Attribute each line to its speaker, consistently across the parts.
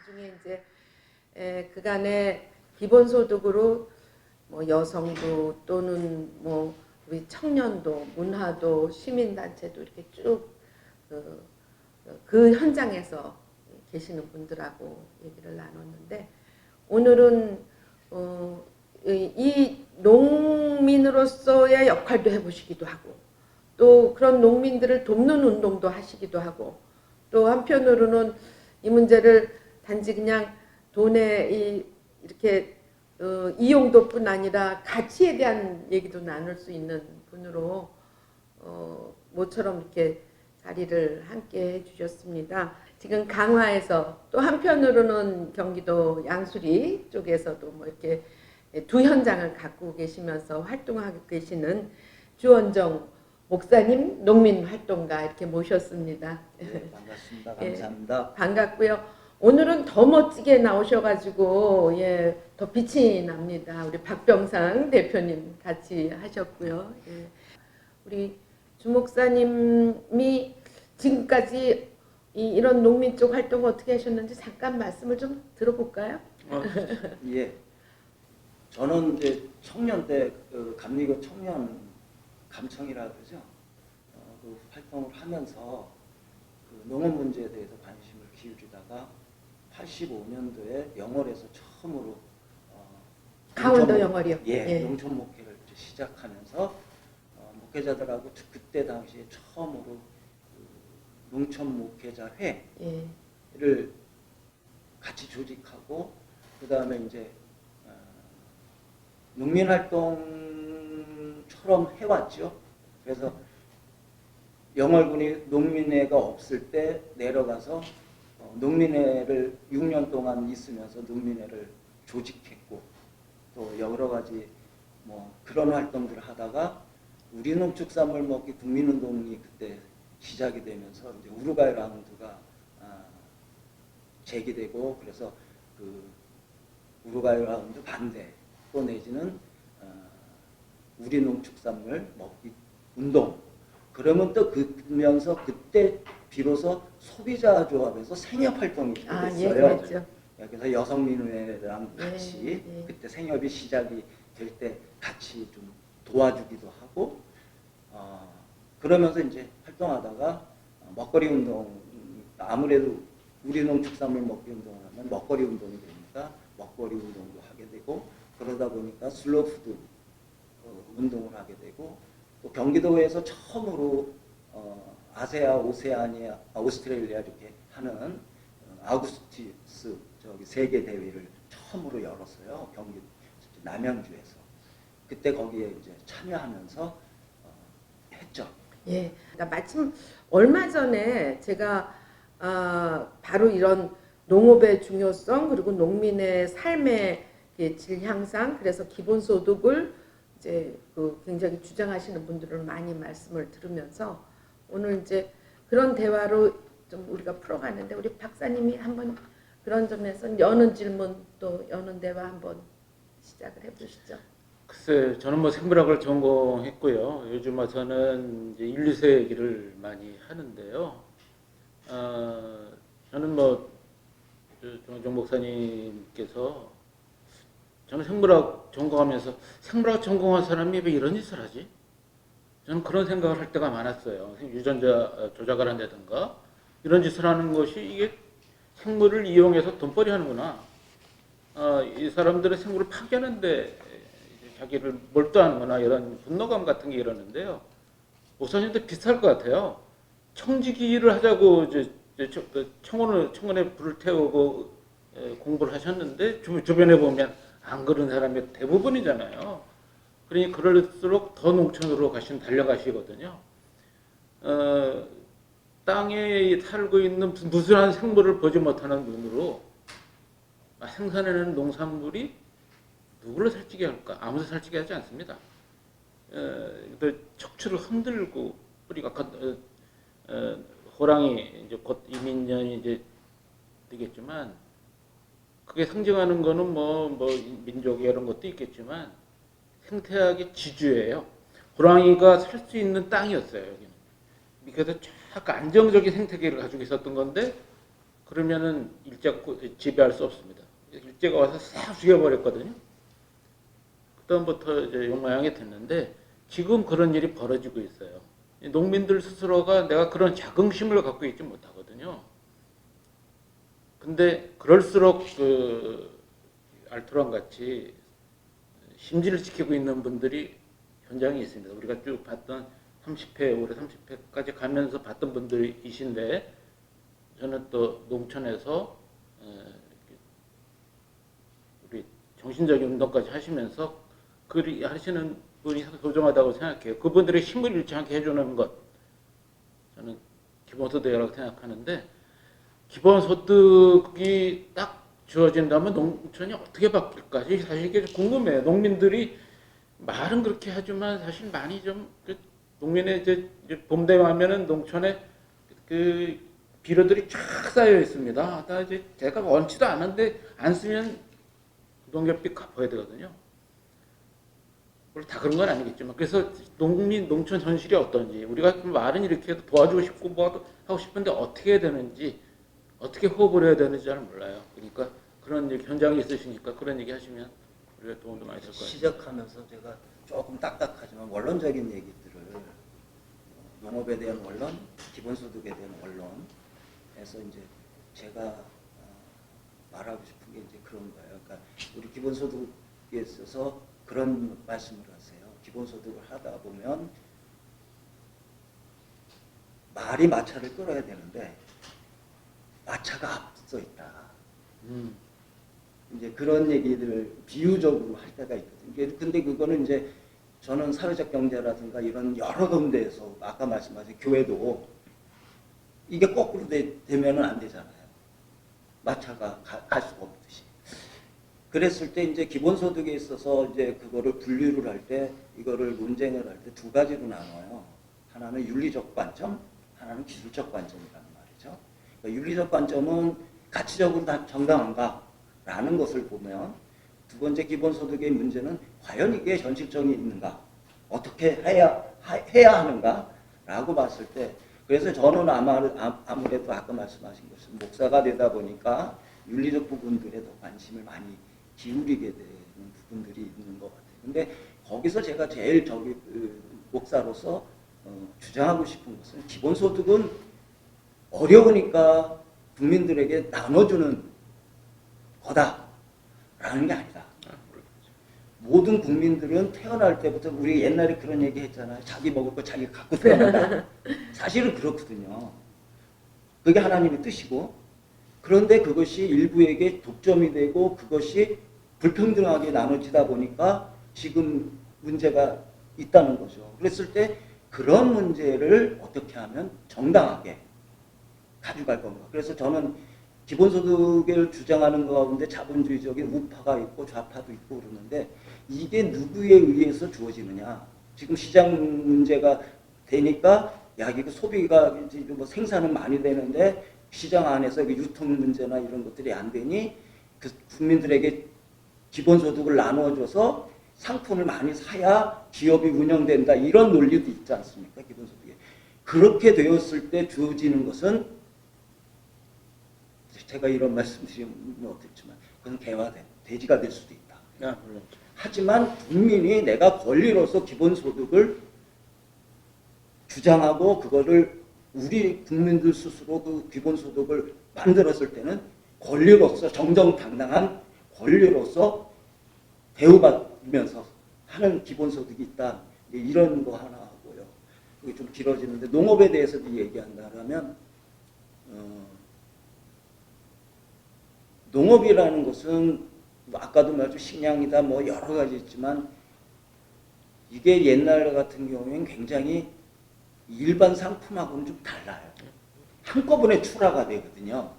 Speaker 1: 나중에 이제 그간의 기본소득으로 뭐 여성도 또는 뭐 우리 청년도 문화도 시민단체도 이렇게 쭉 그 현장에서 계시는 분들하고 얘기를 나눴는데 오늘은 이 농민으로서의 역할도 해보시기도 하고 또 그런 농민들을 돕는 운동도 하시기도 하고 또 한편으로는 이 문제를 단지 그냥 돈의 이렇게 이용도뿐 아니라 가치에 대한 얘기도 나눌 수 있는 분으로 모처럼 이렇게 자리를 함께 해주셨습니다. 지금 강화에서 또 한편으로는 경기도 양수리 쪽에서도 뭐 이렇게 두 현장을 갖고 계시면서 활동하고 계시는 주원정 목사님 농민 활동가 이렇게 모셨습니다.
Speaker 2: 네, 반갑습니다. 감사합니다.
Speaker 1: 예, 반갑고요. 오늘은 더 멋지게 나오셔가지고 더 빛이 납니다. 우리 박병상 대표님 같이 하셨고요. 예. 우리 주 목사님이 지금까지 이런 농민 쪽 활동을 어떻게 하셨는지 잠깐 말씀을 좀 들어볼까요?
Speaker 2: 예, 저는 이제 청년 때 감리교 청년 감청이라 그러죠. 그 활동을 하면서 그 농업 문제에 대해서 관심을 기울이다가 85년도에 영월에서 처음으로
Speaker 1: 강원도 영월이요.
Speaker 2: 예, 농촌 목회를 이제 시작하면서 목회자들하고 그때 당시에 처음으로 그 농촌 목회자 회를 같이 조직하고 그 다음에 이제 농민 활동처럼 해왔죠. 그래서 영월군이 농민회가 없을 때 내려가서 농민회를 6년 동안 있으면서 농민회를 조직했고 또 여러 가지 뭐 그런 활동들을 하다가 우리 농축산물 먹기 국민운동이 그때 시작이 되면서 이제 우루과이 라운드가 제기되고 그래서 그 우루과이 라운드 반대 또 내지는 우리 농축산물 먹기 운동 그러면 또 그러면서 그때 비로소 소비자 조합에서 생협 활동이 됐어요. 그래서 여성민회랑 같이 그때 생협이 시작이 될 때 같이 좀 도와주기도 하고 그러면서 이제 활동하다가 먹거리 운동 아무래도 우리 농축산물 먹기 운동을 하면 먹거리 운동이 되니까 먹거리 운동도 하게 되고 그러다 보니까 슬로푸드 운동을 하게 되고 또 경기도에서 처음으로 아세아, 오세아니아, 오스트레일리아 이렇게 하는 아우구스티스 저기 세계 대회를 처음으로 열었어요. 경기 남양주에서 그때 거기에 이제 참여하면서 했죠.
Speaker 1: 예, 그러니까 마침 얼마 전에 제가 바로 이런 농업의 중요성 그리고 농민의 삶의 질 향상 그래서 기본소득을 이제 굉장히 주장하시는 분들을 많이 말씀을 들으면서 오늘 이제 그런 대화로 좀 우리가 풀어가는데 우리 박사님이 한번 그런 점에서 여는 질문 또 여는 대화 한번 시작을 해보시죠.
Speaker 3: 글쎄, 저는 뭐 생물학을 전공했고요. 요즘 와서는 이제 인류세 얘기를 많이 하는데요. 저는 뭐 정정 목사님께서 저는 생물학 전공하면서 생물학 전공한 사람이 왜 이런 짓을 하지? 저는 그런 생각을 할 때가 많았어요. 유전자 조작을 한다든가 이런 짓을 하는 것이 이게 생물을 이용해서 돈벌이 하는구나. 이 사람들은 생물을 파괴하는데 자기를 몰두하는구나 이런 분노감 같은 게 이러는데요. 목사님도 비슷할 것 같아요. 청지기를 하자고 이제 청원에 불을 태우고 공부를 하셨는데 주변에 보면 안 그런 사람이 대부분이잖아요. 그러니 그럴수록 더 농촌으로 달려가시거든요. 땅에 살고 있는 무수한 생물을 보지 못하는 눈으로 생산해내는 농산물이 누구를 살찌게 할까? 아무도 살찌게 하지 않습니다. 척추를 흔들고 뿌리가 호랑이 이제 곧 이민년이 이제 되겠지만 그게 상징하는 거는 뭐 민족 이런 것도 있겠지만 생태학의 지주예요. 호랑이가 살 수 있는 땅이었어요. 여기는. 그래서 쫙 안정적인 생태계를 가지고 있었던 건데 그러면은 일제가 지배할 수 없습니다. 일제가 와서 싹 죽여버렸거든요. 그다음부터 이제 용모양이 됐는데 지금 그런 일이 벌어지고 있어요. 농민들 스스로가 내가 그런 자긍심을 갖고 있지 못하거든요. 근데 그럴수록 그 알토란 같이 심지를 지키고 있는 분들이 현장에 있습니다. 우리가 쭉 봤던 30회, 올해 30회까지 가면서 봤던 분들이신데 저는 또 농촌에서 우리 정신적인 운동까지 하시면서 글이 하시는 분이 소중하다고 생각해요. 그분들의 힘을 잃지 않게 해주는 것 저는 기본소득이라고 생각하는데 기본소득이 딱 주어진다면 농촌이 어떻게 바뀔까? 사실 이게 궁금해요. 농민들이 말은 그렇게 하지만 사실 많이 좀 농민의 이제 봄 되면은 농촌에 그 비료들이 쫙 쌓여 있습니다. 다 이제 제가 원치도 않은데 안 쓰면 농협비 갚아야 되거든요. 물론 다 그런 건 아니겠지만 그래서 농촌 현실이 어떤지 우리가 말은 이렇게 해도 도와주고 싶고 뭐 하고 싶은데 어떻게 해야 되는지 어떻게 호흡을 해야 되는지 잘 몰라요. 그러니까 그런 얘기, 현장에 있으시니까 그런 얘기 하시면 우리가 도움도 많이 될 거예요.
Speaker 2: 시작하면서 제가 조금 딱딱하지만 원론적인 얘기들을 농업에 대한 원론, 기본소득에 대한 원론에서 이제 제가 말하고 싶은 게 이제 그런 거예요. 그러니까 우리 기본소득에 있어서 그런 말씀을 하세요. 기본소득을 하다 보면 말이 마차를 끌어야 되는데 마차가 앞서 있다. 이제 그런 얘기들을 비유적으로 할 때가 있거든요. 근데 그거는 이제 저는 사회적 경제라든가 이런 여러 군데에서 아까 말씀하신 교회도 이게 거꾸로 되면은 안 되잖아요. 마차가 갈 수가 없듯이. 그랬을 때 이제 기본소득에 있어서 이제 그거를 분류를 할 때 이거를 논쟁을 할 때 두 가지로 나눠요. 하나는 윤리적 관점, 하나는 기술적 관점이라는 말이죠. 그러니까 윤리적 관점은 가치적으로 다 정당한가라는 것을 보면 두 번째 기본소득의 문제는 과연 이게 현실성이 있는가, 어떻게 해야 하는가라고 봤을 때 그래서 저는 아무래도 아까 말씀하신 것은 목사가 되다 보니까 윤리적 부분들에 더 관심을 많이 기울이게 되는 부분들이 있는 것 같아요. 근데 거기서 제가 제일 목사로서 주장하고 싶은 것은 기본소득은 어려우니까 국민들에게 나눠주는 거다라는 게 아니다. 모든 국민들은 태어날 때부터 우리 옛날에 그런 얘기 했잖아요. 자기 먹을 거 자기가 갖고 태어난다. 사실은 그렇거든요. 그게 하나님의 뜻이고 그런데 그것이 일부에게 독점이 되고 그것이 불평등하게 나눠지다 보니까 지금 문제가 있다는 거죠. 그랬을 때 그런 문제를 어떻게 하면 정당하게 가져갈 건가. 그래서 저는 기본소득을 주장하는 것 가운데 자본주의적인 우파가 있고 좌파도 있고 그러는데 이게 누구에 의해서 주어지느냐. 지금 시장 문제가 되니까 야 이거 소비가 뭐 생산은 많이 되는데 시장 안에서 유통 문제나 이런 것들이 안 되니 그 국민들에게 기본소득을 나눠줘서 상품을 많이 사야 기업이 운영된다 이런 논리도 있지 않습니까? 기본소득에. 그렇게 되었을 때 주어지는 것은 제가 이런 말씀드리면 어떻지만 그건 개와 돼지가 될 수도 있다.
Speaker 3: 물론.
Speaker 2: 하지만 국민이 내가 권리로서 기본소득을 주장하고 그거를 우리 국민들 스스로 그 기본소득을 만들었을 때는 권리로서 정정당당한 권리로서 대우받으면서 하는 기본소득이 있다. 이런 거 하나 하고요. 이게 좀 길어지는데 농업에 대해서도 얘기한다면 농업이라는 것은 아까도 말했죠. 식량이다 뭐 여러 가지 있지만 이게 옛날 같은 경우에는 굉장히 일반 상품하고는 좀 달라요. 한꺼번에 출하가 되거든요.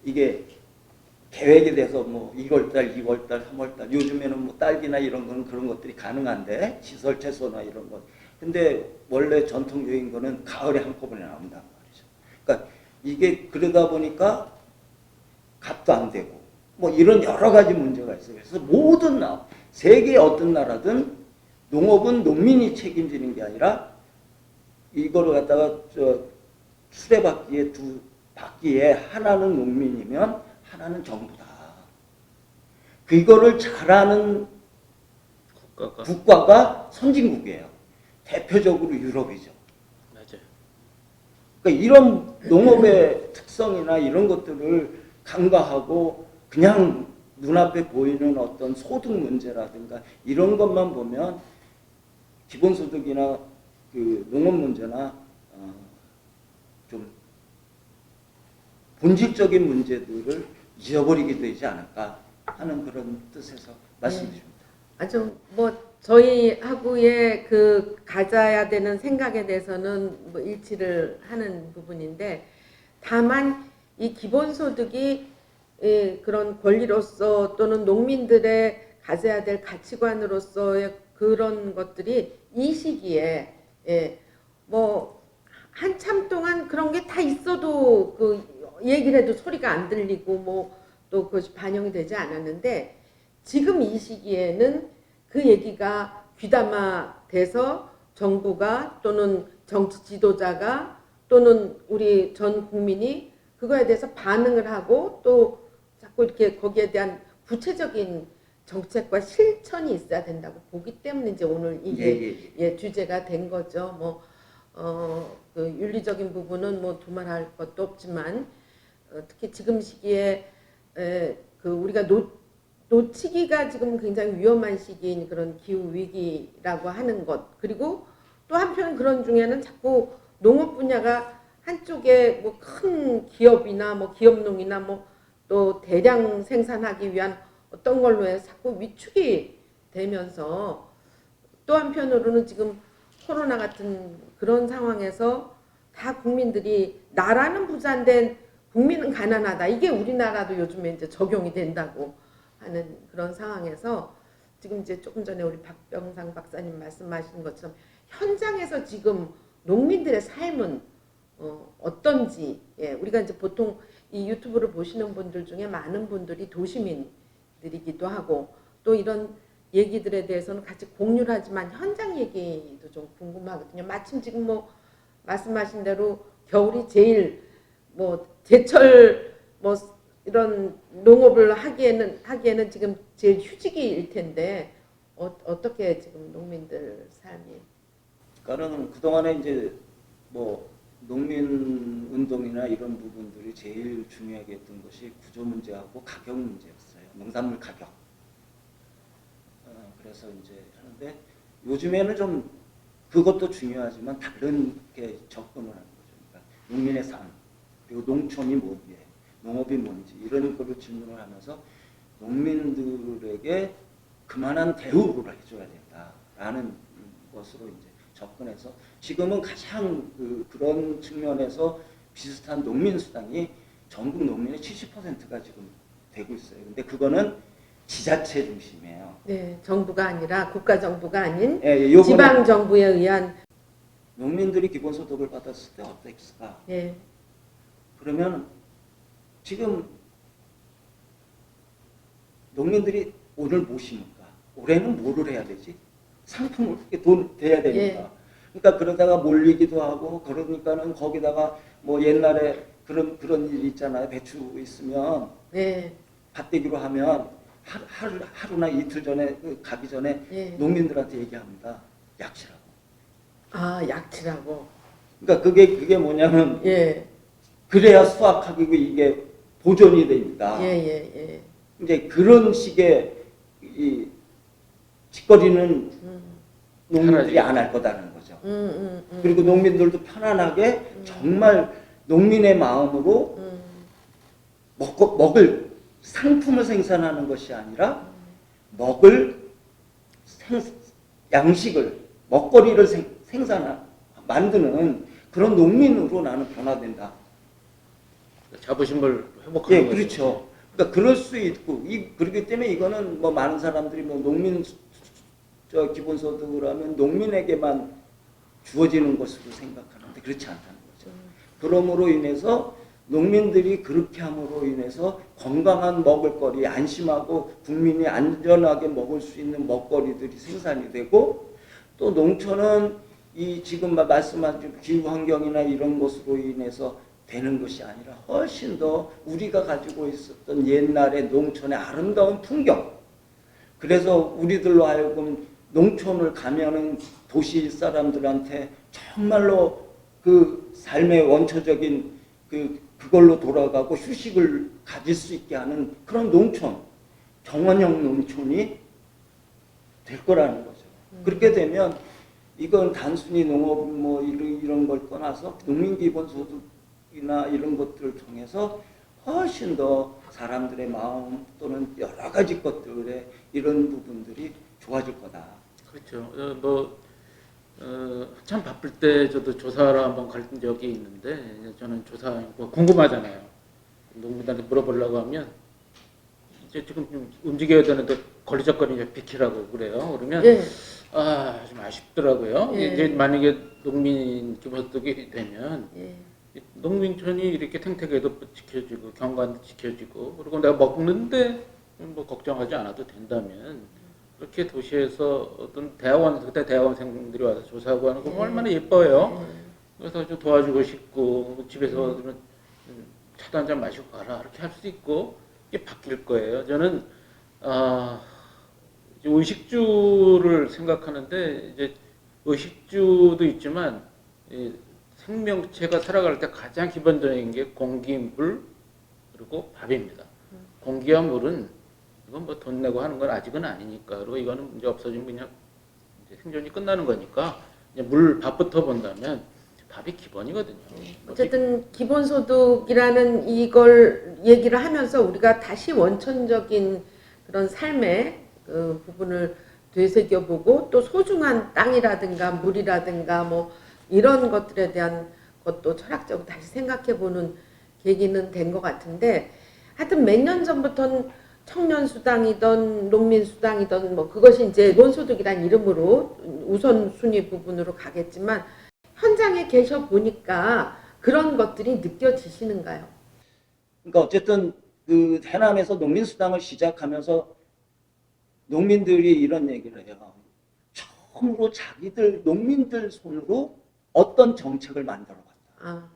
Speaker 2: 이게 계획이 돼서 뭐 1월달, 2월달, 3월달 요즘에는 뭐 딸기나 이런 거는 그런 것들이 가능한데 시설 채소나 이런 것. 근데 원래 전통적인 거는 가을에 한꺼번에 나온단 말이죠. 그러니까 이게 그러다 보니까 값도 안 되고 뭐 이런 여러 가지 문제가 있어요. 그래서 모든 세계 어떤 나라든 농업은 농민이 책임지는 게 아니라 이거를 갖다가 수레바퀴에 받기에 하나는 농민이면 하나는 정부다. 그거를 잘하는 국가가 선진국이에요. 대표적으로 유럽이죠.
Speaker 3: 맞아요.
Speaker 2: 그러니까 이런 농업의 특성이나 이런 것들을 간과하고 그냥 눈앞에 보이는 어떤 소득 문제라든가 이런 것만 보면 기본소득이나 그 농업 문제나 좀 본질적인 문제들을 잊어버리게 되지 않을까 하는 그런 뜻에서 말씀드립니다.
Speaker 1: 아주 뭐 저희하고의 그 가져야 되는 생각에 대해서는 뭐 일치를 하는 부분인데, 다만 이 기본소득이 그런 권리로서 또는 농민들의 가져야 될 가치관으로서의 그런 것들이 이 시기에 뭐 한참 동안 그런 게 다 있어도 그 얘기를 해도 소리가 안 들리고 뭐 또 그것이 반영이 되지 않았는데, 지금 이 시기에는 그 얘기가 귀담아 돼서 정부가 또는 정치 지도자가 또는 우리 전 국민이 그거에 대해서 반응을 하고 또 자꾸 이렇게 거기에 대한 구체적인 정책과 실천이 있어야 된다고 보기 때문에 이제 오늘 이게 주제가 된 거죠. 뭐 그 윤리적인 부분은 뭐 두말할 것도 없지만 특히 지금 시기에 그 우리가 놓치기가 지금 굉장히 위험한 시기인 그런 기후 위기라고 하는 것, 그리고 또 한편 그런 중에는 자꾸 농업 분야가 한쪽에 뭐 큰 기업이나 뭐 기업농이나 뭐 또 대량 생산하기 위한 어떤 걸로 해서 자꾸 위축이 되면서, 또 한편으로는 지금 코로나 같은 그런 상황에서 다 국민들이 나라는 부자인데 국민은 가난하다, 이게 우리나라도 요즘에 이제 적용이 된다고 하는 그런 상황에서 지금 이제 조금 전에 우리 박병상 박사님 말씀하신 것처럼 현장에서 지금 농민들의 삶은 어떤지, 우리가 이제 보통 이 유튜브를 보시는 분들 중에 많은 분들이 도시민들이기도 하고 또 이런 얘기들에 대해서는 같이 공유를 하지만 현장 얘기도 좀 궁금하거든요. 마침 지금 뭐 말씀하신 대로 겨울이 제일 뭐 제철 뭐 이런 농업을 하기에는 지금 제일 휴지기일 텐데 어떻게 지금 농민들 삶이?
Speaker 2: 그러니까는 그동안에 이제 뭐 농민 운동이나 이런 부분들이 제일 중요하게 했던 것이 구조 문제하고 가격 문제였어요. 농산물 가격. 그래서 이제 하는데 요즘에는 좀 그것도 중요하지만 다른 게 접근을 하는 거죠. 그러니까 농민의 삶, 그리고 농촌이 뭐게, 농업이 뭔지 이런 거를 질문을 하면서 농민들에게 그만한 대우를 해줘야 된다라는 것으로 이제 접근해서 지금은 가장 그런 측면에서 비슷한 농민 수당이 전국 농민의 70%가 지금 되고 있어요. 근데 그거는 지자체 중심이에요.
Speaker 1: 네, 정부가 아니라 국가 정부가 아닌
Speaker 2: 지방
Speaker 1: 정부에 의한.
Speaker 2: 농민들이 기본소득을 받았을 때 어땠을까?
Speaker 1: 네.
Speaker 2: 그러면 지금 농민들이 오늘 뭐 심을까? 올해는 뭐를 해야 되지? 상품을 돈 돼야 되니까. 그러니까 그러다가 몰리기도 하고 그러니까는 거기다가 뭐 옛날에 그런 일 있잖아요. 배추 있으면 밭대기로 하면 하루나 이틀 전에 가기 전에 농민들한테 얘기합니다. 약치라고.
Speaker 1: 아, 약치라고.
Speaker 2: 그러니까 그게 뭐냐면 그래야 수확하기고 이게 보존이 됩니다. 이제 그런 식의 이 짓거리는 농민들이 안 할 거다는 거죠. 그리고 농민들도 편안하게 정말 농민의 마음으로 먹을 상품을 생산하는 것이 아니라 먹을 양식을, 먹거리를 만드는 그런 농민으로 나는 변화된다.
Speaker 3: 자부심을 회복하는 거죠.
Speaker 2: 그렇죠. 그러니까 그럴 수 있고 그렇기 때문에 이거는 뭐 많은 사람들이 뭐 농민 기본소득을 하면 농민에게만 주어지는 것으로 생각하는데 그렇지 않다는 거죠. 그러므로 인해서 농민들이 그렇게 함으로 인해서 건강한 먹을거리, 안심하고 국민이 안전하게 먹을 수 있는 먹거리들이 생산이 되고, 또 농촌은 이 지금 말씀하신 기후 환경이나 이런 것으로 인해서 되는 것이 아니라 훨씬 더 우리가 가지고 있었던 옛날의 농촌의 아름다운 풍경, 그래서 우리들로 하여금 농촌을 가면은 도시 사람들한테 정말로 그 삶의 원초적인 그걸로 돌아가고 휴식을 가질 수 있게 하는 그런 농촌, 정원형 농촌이 될 거라는 거죠. 그렇게 되면 이건 단순히 농업 뭐 이런 걸 떠나서 농민기본소득이나 이런 것들을 통해서 훨씬 더 사람들의 마음 또는 여러 가지 것들의 이런 부분들이 좋아질 거다.
Speaker 3: 그렇죠. 한참 바쁠 때 저도 조사를 한번 갈 적이 있는데 저는 조사 뭐 궁금하잖아요. 농민들한테 물어보려고 하면 이제 지금 좀 움직여야 되는데 걸리적거리니까 비키라고 그래요. 그러면
Speaker 1: 예.
Speaker 3: 좀 아쉽더라고요.
Speaker 1: 예.
Speaker 3: 이제 만약에 농민 기본소득이 되면
Speaker 1: 예.
Speaker 3: 농민촌이 이렇게 생태계도 지켜지고 경관도 지켜지고 그리고 내가 먹는데 뭐 걱정하지 않아도 된다면 그렇게 도시에서 어떤 그때 대학원생들이 와서 조사하고 하는 거
Speaker 1: 예.
Speaker 3: 얼마나 예뻐요. 그래서 좀 도와주고 싶고 집에서 그러면 차도 한잔 마시고 가라 이렇게 할 수 있고 이게 바뀔 거예요. 저는 이제 의식주를 생각하는데 이제 의식주도 있지만 생명체가 살아갈 때 가장 기본적인 게 공기, 물 그리고 밥입니다. 공기와 물은 이건 뭐 돈 내고 하는 건 아직은 아니니까 그리고 이거는 이제 없어지면 그냥 이제 생존이 끝나는 거니까 이제 물, 밥부터 본다면 밥이 기본이거든요.
Speaker 1: 어쨌든 기본소득이라는 이걸 얘기를 하면서 우리가 다시 원천적인 그런 삶의 그 부분을 되새겨보고 또 소중한 땅이라든가 물이라든가 뭐 이런 것들에 대한 것도 철학적으로 다시 생각해보는 계기는 된 것 같은데 하여튼 몇 년 전부터는 청년수당이든 농민수당이든 뭐 그것이 이제 기본소득이란 이름으로 우선순위 부분으로 가겠지만 현장에 계셔 보니까 그런 것들이 느껴지시는가요?
Speaker 2: 그러니까 어쨌든 그 해남에서 농민수당을 시작하면서 농민들이 이런 얘기를 해요. 처음으로 자기들 농민들 손으로 어떤 정책을 만들어갔다.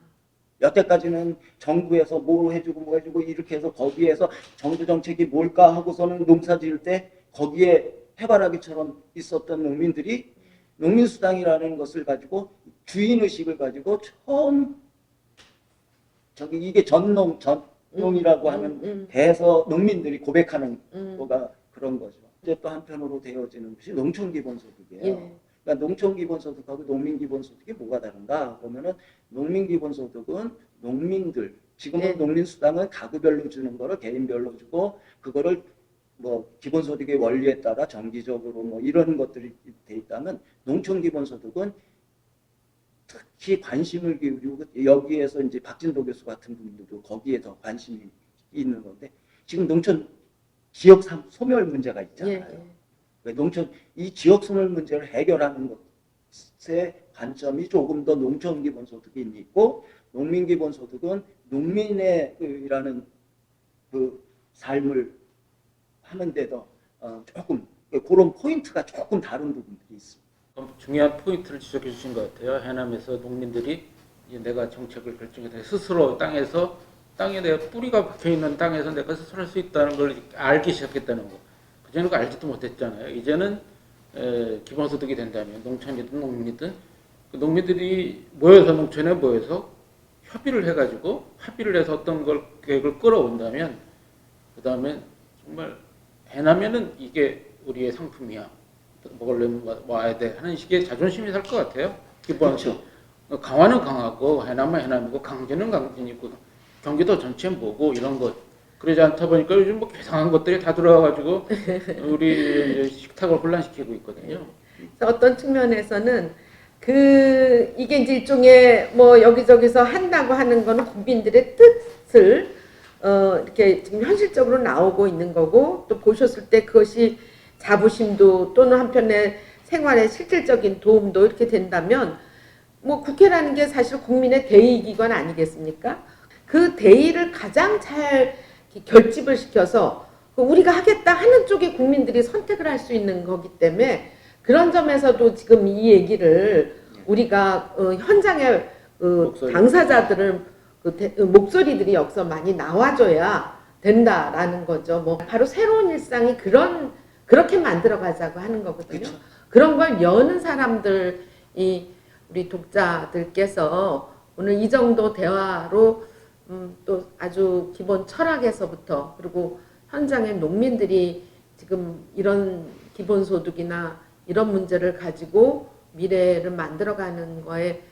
Speaker 2: 여태까지는 정부에서 뭐 해주고 이렇게 해서 거기에서 정부 정책이 뭘까 하고서는 농사 지을 때 거기에 해바라기처럼 있었던 농민들이 농민수당이라는 것을 가지고 주인의식을 가지고 처음 이게 전농이라고 하는 대서 농민들이 고백하는 거가 그런 거죠. 이제 또 한편으로 되어지는 것이 농촌기본소득이에요.
Speaker 1: 예.
Speaker 2: 그러니까 농촌기본소득하고 농민기본소득이 뭐가 다른가 보면은 농민기본소득은 농민들 지금은
Speaker 1: 네.
Speaker 2: 농민수당은 가구별로 주는 거를 개인별로 주고 그거를 뭐 기본소득의 원리에 따라 정기적으로 뭐 이런 것들이 돼 있다면 농촌기본소득은 특히 관심을 기울이고 여기에서 이제 박진도 교수 같은 분들도 거기에 더 관심이 있는 건데 지금 농촌 지역 소멸 문제가 있잖아요.
Speaker 1: 예.
Speaker 2: 농촌 이 지역 소멸 문제를 해결하는 것의 관점이 조금 더 농촌 기본소득이 있고 농민 기본소득은 농민의라는 그 삶을 하는데도 조금 그런 포인트가 조금 다른 부분들이 있습니다.
Speaker 3: 중요한 포인트를 지적해 주신 것 같아요. 해남에서 농민들이 이제 내가 정책을 결정해서 스스로 땅에 내가 뿌리가 박혀 있는 땅에서 내가 스스로 할 수 있다는 걸 알기 시작했다는 거. 그전에는 그거 알지도 못했잖아요. 이제는 기본소득이 된다면 농촌이든 농민이든 그 농민들이 농촌에 모여서 협의를 해서 어떤 걸 계획을 끌어온다면 그 다음에 정말 해남에는 이게 우리의 상품이야. 먹으려면 와야 돼 하는 식의 자존심이 살 것 같아요. 기본적으로. 그렇죠. 강화는 강하고 해남은 해남이고 강진은 강진이고 경기도 전체 뭐고 이런 것. 그러지 않다 보니까 요즘 뭐 이상한 것들이 다 들어와가지고 우리 식탁을 혼란시키고 있거든요.
Speaker 1: 어떤 측면에서는 이게 이제 일종의 뭐 여기저기서 한다고 하는 거는 국민들의 뜻을 이렇게 지금 현실적으로 나오고 있는 거고 또 보셨을 때 그것이 자부심도 또는 한편에 생활에 실질적인 도움도 이렇게 된다면 뭐 국회라는 게 사실 국민의 대의기관 아니겠습니까? 그 대의를 가장 잘 결집을 시켜서 우리가 하겠다 하는 쪽에 국민들이 선택을 할 수 있는 거기 때문에 그런 점에서도 지금 이 얘기를 우리가 현장의 당사자들을 목소리들이 여기서 많이 나와줘야 된다라는 거죠. 뭐 바로 새로운 일상이 그렇게 만들어 가자고 하는 거거든요.
Speaker 2: 그쵸.
Speaker 1: 그런 걸 여는 사람들이 우리 독자들께서 오늘 이 정도 대화로 또 아주 기본 철학에서부터 그리고 현장의 농민들이 지금 이런 기본소득이나 이런 문제를 가지고 미래를 만들어가는 거에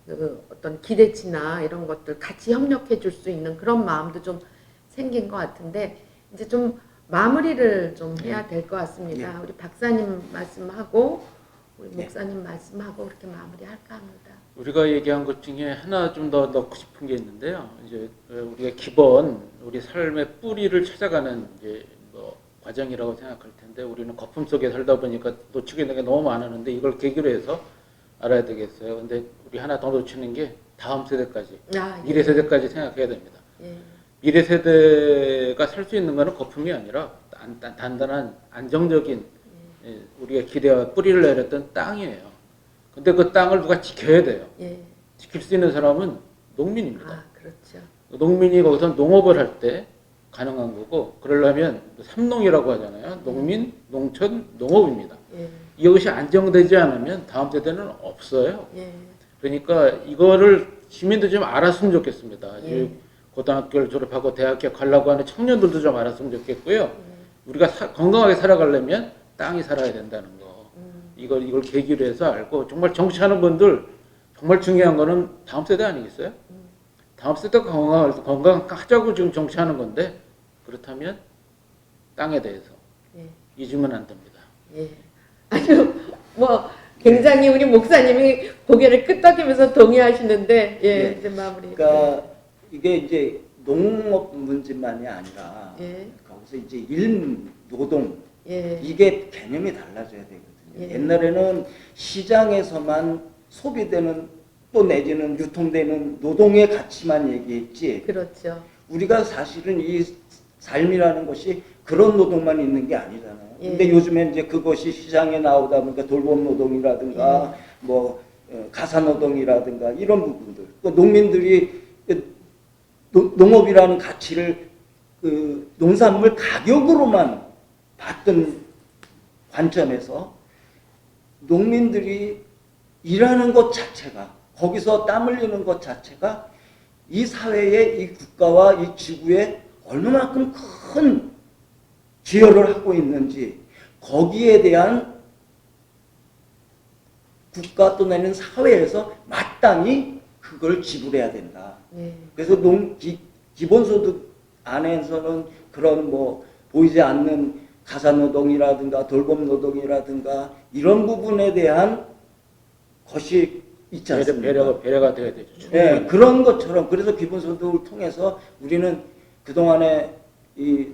Speaker 1: 그 어떤 기대치나 이런 것들 같이 협력해 줄 수 있는 그런 마음도 좀 생긴 것 같은데 이제 좀 마무리를 좀 해야 될 것 같습니다. 우리 박사님 말씀하고 우리 목사님 말씀하고 그렇게 마무리할까 합니다.
Speaker 3: 우리가 얘기한 것 중에 하나 좀 더 넣고 싶은 게 있는데요. 이제 우리가 기본 우리 삶의 뿌리를 찾아가는 이제 뭐 과정이라고 생각할 텐데 우리는 거품 속에 살다 보니까 놓치게 되는 게 너무 많았는데 이걸 계기로 해서 알아야 되겠어요. 근데 우리 하나 더 놓치는 게 다음 세대까지, 미래 세대까지 생각해야 됩니다. 미래 세대가 살 수 있는 것은 거품이 아니라 단단한 안정적인 우리가 기대와 뿌리를 내렸던 땅이에요. 근데 그 땅을 누가 지켜야 돼요. 지킬 수 있는 사람은 농민입니다.
Speaker 1: 그렇죠.
Speaker 3: 농민이 거기서 농업을 할 때 가능한 거고 그러려면 삼농이라고 하잖아요. 농민, 농촌, 농업입니다. 이것이 안정되지 않으면 다음 세대는 없어요. 그러니까 이거를 시민도 좀 알았으면 좋겠습니다. 고등학교를 졸업하고 대학교 가려고 하는 청년들도 좀 알았으면 좋겠고요. 우리가 건강하게 살아가려면 땅이 살아야 된다는 거. 이걸 계기로 해서 알고 정말 정치하는 분들 정말 중요한 거는 다음 세대 아니겠어요? 다음 세대가 건강하자고 지금 정치하는 건데 그렇다면 땅에 대해서 잊으면 안 됩니다.
Speaker 1: 아주 뭐 굉장히 우리 목사님이 고개를 끄덕이면서 동의하시는데 이제 마무리.
Speaker 2: 그러니까 이게 이제 농업 문제만이 아니라 거기서 이제 일 노동 이게 개념이 달라져야 되거든요. 옛날에는 시장에서만 소비되는 또 내지는 유통되는 노동의 가치만 얘기했지.
Speaker 1: 그렇죠.
Speaker 2: 우리가 사실은 이 삶이라는 것이 그런 노동만 있는 게 아니잖아요. 근데 요즘엔 이제 그것이 시장에 나오다 보니까 돌봄 노동이라든가 뭐 가사 노동이라든가 이런 부분들. 또 농민들이 농업이라는 가치를 그 농산물 가격으로만 봤던 관점에서 농민들이 일하는 것 자체가 거기서 땀 흘리는 것 자체가 이 사회에 이 국가와 이 지구에 얼마만큼 큰 기여를 하고 있는지 거기에 대한 국가 또는 사회에서 마땅히 그걸 지불해야 된다. 그래서 기본소득 안에서는 그런 뭐 보이지 않는 가사노동이라든가 돌봄노동이라든가 이런 부분에 대한 것이 있지 않습니까?
Speaker 3: 배려가 돼야 되죠.
Speaker 2: 네, 그런 것처럼 그래서 기본소득을 통해서 우리는 그동안에 이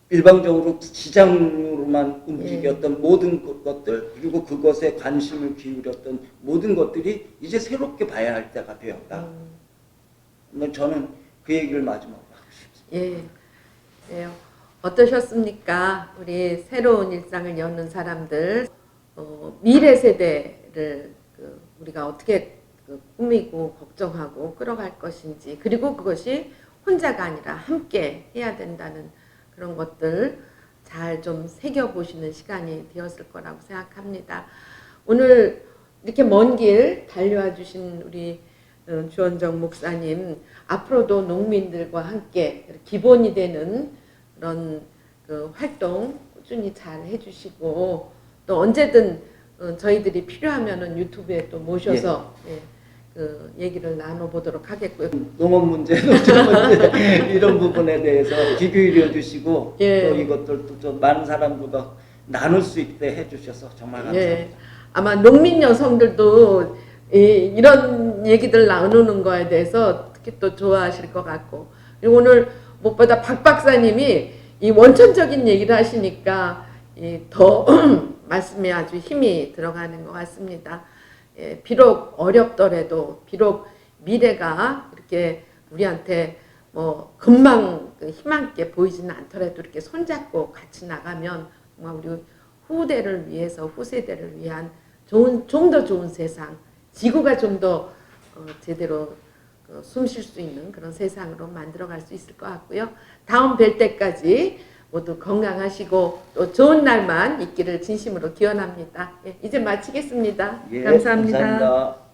Speaker 2: 일방적으로 시장으로만 움직였던 모든 것들 그리고 그것에 관심을 기울였던 모든 것들이 이제 새롭게 봐야 할 때가 되었다. 저는 그 얘기를 마지막으로 하고 싶습니다.
Speaker 1: 어떠셨습니까? 우리 새로운 일상을 여는 사람들 미래 세대를 우리가 어떻게 꾸미고 걱정하고 끌어갈 것인지 그리고 그것이 혼자가 아니라 함께 해야 된다는 그런 것들 잘 좀 새겨보시는 시간이 되었을 거라고 생각합니다. 오늘 이렇게 먼 길 달려와 주신 우리 주원정 목사님 앞으로도 농민들과 함께 기본이 되는 그런 그 활동 꾸준히 잘 해주시고 또 언제든 저희들이 필요하면은 유튜브에 또 모셔서 그 얘기를 나눠보도록 하겠고요.
Speaker 2: 농업 문제, 노동 문제 이런 부분에 대해서 귀 기울여 주시고 또 이것들도 좀 많은 사람들과 나눌 수 있게 해주셔서 정말 감사합니다.
Speaker 1: 아마 농민 여성들도 이런 얘기들 나누는 거에 대해서 특히 또 좋아하실 것 같고 그리고 오늘 무엇보다 박 박사님이 이 원천적인 얘기를 하시니까 더 말씀에 아주 힘이 들어가는 것 같습니다. 비록 어렵더라도 비록 미래가 이렇게 우리한테 뭐 금방 희망있게 보이지는 않더라도 이렇게 손잡고 같이 나가면 정말 우리 후대를 위해서 후세대를 위한 좀 더 좋은 세상 지구가 좀 더 제대로 숨 쉴 수 있는 그런 세상으로 만들어갈 수 있을 것 같고요. 다음 뵐 때까지 모두 건강하시고 또 좋은 날만 있기를 진심으로 기원합니다. 예, 이제 마치겠습니다.
Speaker 2: 예,
Speaker 1: 감사합니다.
Speaker 2: 감사합니다.